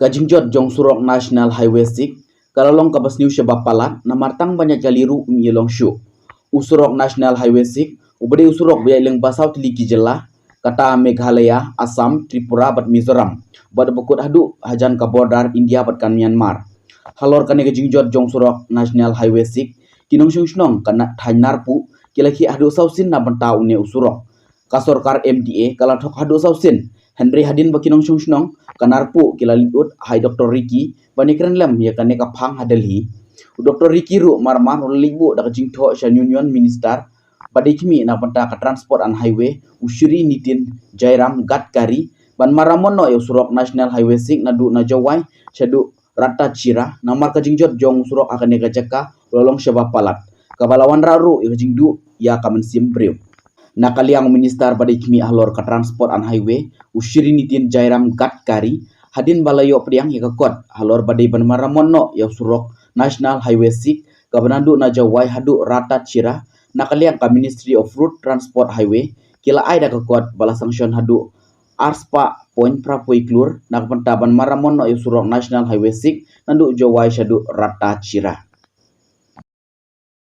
Kajingjot jong surok National Highway 6, kalalong kabas new siya bapalat na martang banyak jaliru umilong syu. Usurok National Highway 6, ubade usurok biya ilang basaw tiliki jela, kata Meghalaya, Assam, Tripura, bat Mizoram, bat bukut hadu hajan ka border India bat kan Myanmar. Halor kane kajingjot jong surok National Highway 6, kinong syung kana thanarpu, kilaki hadu sausin na banta une usurok. Kasorkar MDA kalathok hadu sausin, Henry Hadin bakinong syung kanarpu kila liut hai Dr. Ricky banikran lam ya kane kaphang hadalhi Dr. Ricky ru marman libu dak jingtho shan union minister badikmi na panta ka transport and highway usuri nitin Jairam Gadkari ban maramono yo surok National Highway 6 nadu na jawai shadu rata chira namar ka jingjot jong surok akane ka jaka lolong syaba palat kabalawan raru yo jingdu ya kamen simbriu nakaliang minister badikmi ahlor ka transport and highway usuri nitin Jairam Gadkari hadin balayo priang yakakot halor badai ban maramono ya surok National Highway 6 kabanadu na jawai hadu rata chira nakaliang ka Ministry of Road Transport Highway kila ay dakakot bala sanction hadu arspa point prapoi klur nakpentaban maramono ya surok National Highway 6 nandu jawai shadu rata chira.